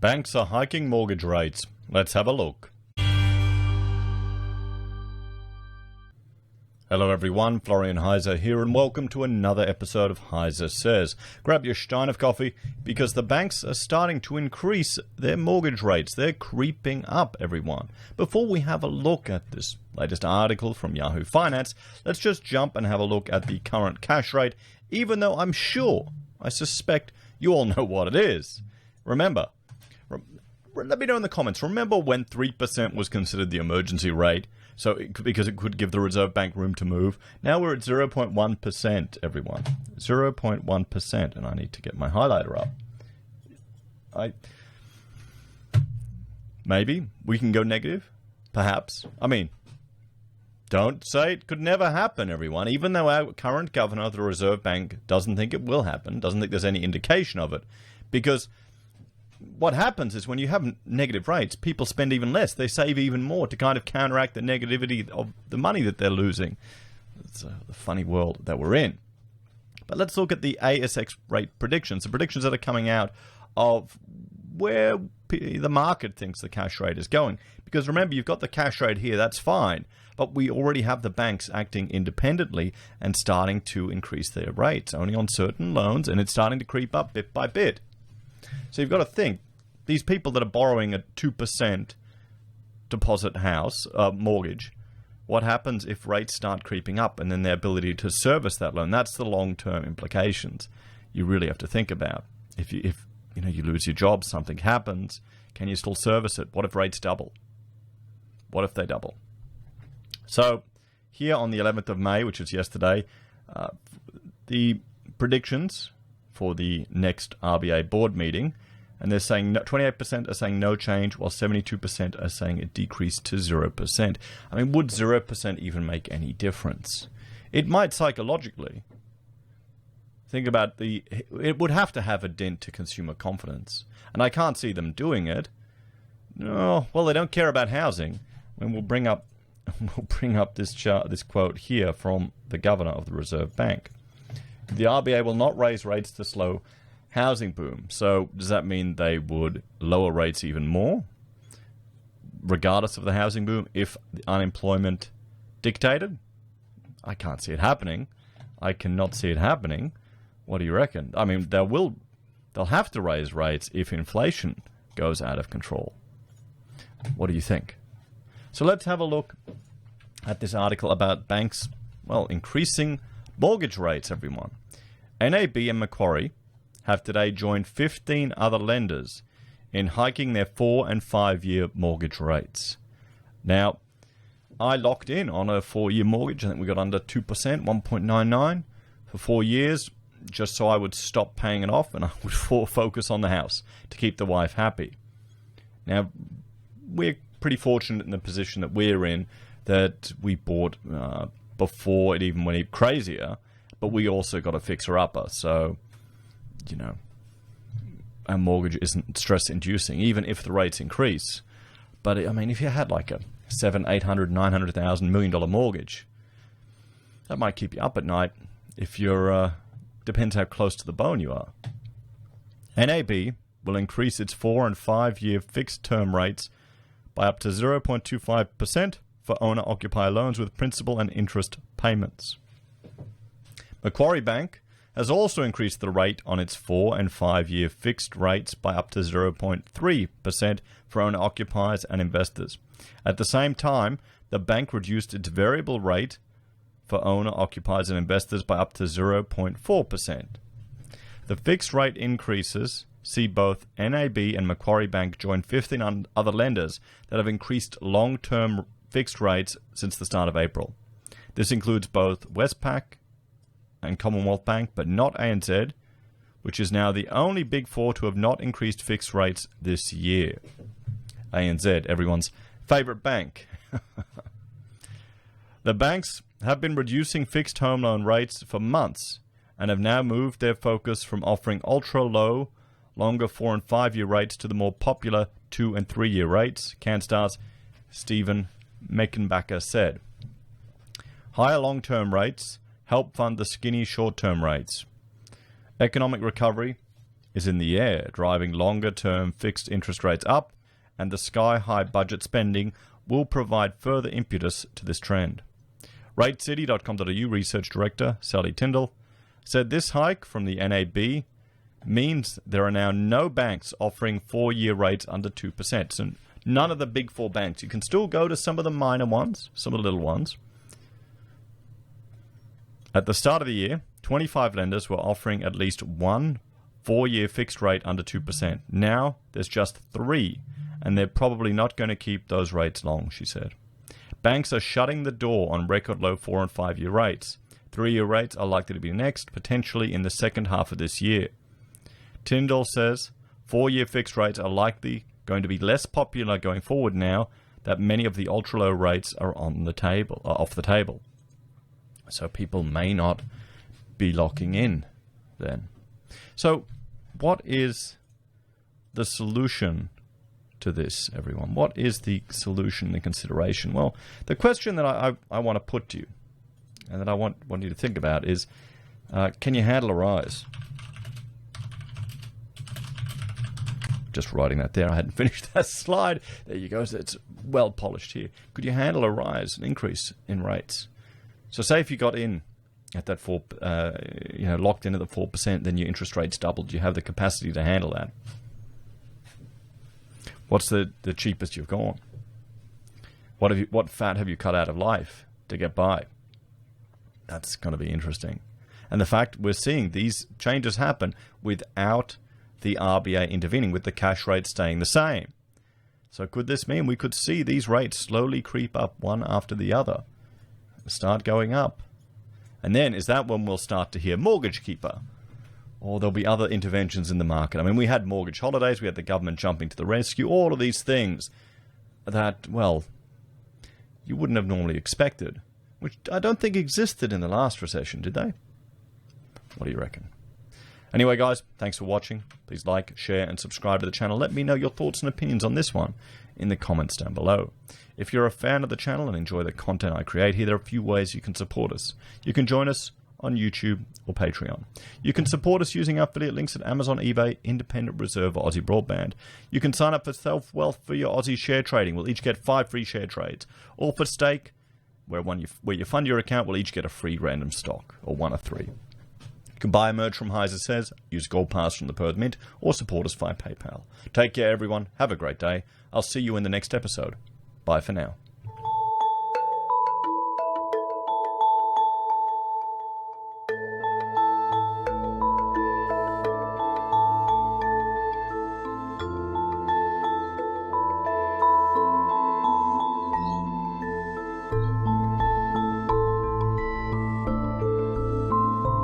Banks are hiking mortgage rates. Let's have a look. Hello everyone, Florian.heise here, and welcome to another episode of HeiseSays. Grab your stein of coffee, because the banks are starting to increase their mortgage rates. They're creeping up, everyone. Before we have a look at this latest article from Yahoo Finance, let's just jump and have a look at the current cash rate, even though I suspect you all know what it is. Remember, let me know in the comments, remember when 3% was considered the emergency rate? Because it could give the Reserve Bank room to move. Now we're at 0.1%, everyone. 0.1%, and I need to get my highlighter up. Maybe we can go negative, perhaps. I mean, don't say it could never happen, everyone. Even though our current governor of the Reserve Bank doesn't think it will happen, doesn't think there's any indication of it, because what happens is when you have negative rates, people spend even less. They save even more to kind of counteract the negativity of the money that they're losing. It's a funny world that we're in. But let's look at the ASX Rate Predictions, the predictions that are coming out of where the market thinks the cash rate is going. Because remember, you've got the cash rate here, that's fine. But we already have the banks acting independently and starting to increase their rates, only on certain loans, and it's starting to creep up bit by bit. So you've got to think, these people that are borrowing a 2% deposit house mortgage, what happens if rates start creeping up and then their ability to service that loan? That's the long-term implications you really have to think about. If you lose your job, something happens, can you still service it? What if rates double? What if they double? So here on the 11th of May, which is yesterday, the predictions for the next RBA board meeting, and they're saying 28% are saying no change, while 72% are saying it decreased to 0%. I mean, would 0% even make any difference? It might psychologically. Think about it would have to have a dent to consumer confidence, and I can't see them doing it. No, well, they don't care about housing. And we'll bring up this chart, this quote here from the governor of the Reserve Bank. The RBA will not raise rates to slow housing boom. So does that mean they would lower rates even more, regardless of the housing boom, if the unemployment dictated? I can't see it happening. I cannot see it happening. What do you reckon? I mean, they'll have to raise rates if inflation goes out of control. What do you think? So let's have a look at this article about banks, increasing mortgage rates, everyone. NAB and Macquarie have today joined 15 other lenders in hiking their 4- and 5-year mortgage rates. Now, I locked in on a 4-year mortgage. I think we got under 2%, 1.99 for 4 years, just so I would stop paying it off and I would focus on the house to keep the wife happy. Now, we're pretty fortunate in the position that we're in, that we bought before it even went crazier, but we also got a fixer-upper, so, our mortgage isn't stress-inducing, even if the rates increase. But, if you had like a $700,000, $800,000, $900,000, $1 million mortgage, that might keep you up at night if you're, depends how close to the bone you are. NAB will increase its 4- and 5-year fixed-term rates by up to 0.25% for owner-occupier loans with principal and interest payments. Macquarie Bank has also increased the rate on its 4- and 5-year fixed rates by up to 0.3% for owner-occupiers and investors. At the same time, the bank reduced its variable rate for owner-occupiers and investors by up to 0.4%. The fixed rate increases see both NAB and Macquarie Bank join 15 other lenders that have increased long-term fixed rates since the start of April. This includes both Westpac and Commonwealth Bank, but not ANZ, which is now the only Big Four to have not increased fixed rates this year. ANZ, everyone's favourite bank. The banks have been reducing fixed home loan rates for months and have now moved their focus from offering ultra-low, longer 4- and 5-year rates to the more popular 2- and 3-year rates, CanStar's Stephen Meckenbacher said. Higher long-term rates help fund the skinny short-term rates. Economic recovery is in the air, driving longer-term fixed interest rates up, and the sky-high budget spending will provide further impetus to this trend. RateCity.com.au research director Sally Tyndall said this hike from the NAB means there are now no banks offering 4-year rates under 2%. So none of the big 4 banks. You can still go to some of the minor ones, some of the little ones. At the start of the year, 25 lenders were offering at least one 4-year fixed rate under 2%. Now there's just 3, and they're probably not going to keep those rates long, she said. Banks are shutting the door on record low 4- and 5-year rates. 3-year rates are likely to be next, potentially in the second half of this year. Tyndall says 4-year fixed rates are likely going to be less popular going forward now that many of the ultra-low rates are on the table, off the table. So people may not be locking in then. So what is the solution to this, everyone? What is the solution and consideration? Well, the question that I want to put to you and that I want you to think about is, can you handle a rise? Just writing that there. I hadn't finished that slide. There you go. So it's well polished here. Could you handle a rise, an increase in rates? So say if you got in at that locked in at the 4%, then your interest rates doubled. You have the capacity to handle that. What's the cheapest you've gone? What fat have you cut out of life to get by? That's going to be interesting. And the fact we're seeing these changes happen without the RBA intervening, with the cash rate staying the same. So could this mean we could see these rates slowly creep up one after the other, start going up? And then is that when we'll start to hear mortgage keeper? Or there'll be other interventions in the market. I mean, we had mortgage holidays, we had the government jumping to the rescue, all of these things that, well, you wouldn't have normally expected, which I don't think existed in the last recession, did they? What do you reckon? Anyway, guys, thanks for watching. Please like, share, and subscribe to the channel. Let me know your thoughts and opinions on this one in the comments down below. If you're a fan of the channel and enjoy the content I create here, there are a few ways you can support us. You can join us on YouTube or Patreon. You can support us using affiliate links at Amazon, eBay, Independent Reserve, or AussieBroadband. You can sign up for SelfWealth for your Aussie share trading. We'll each get 5 free share trades. Or for Stake, where you fund your account, we'll each get a free random stock, or 1 of 3. You can buy a merch from HeiseSays, use Gold Pass from the Perth Mint, or support us via PayPal. Take care, everyone. Have a great day. I'll see you in the next episode. Bye for now.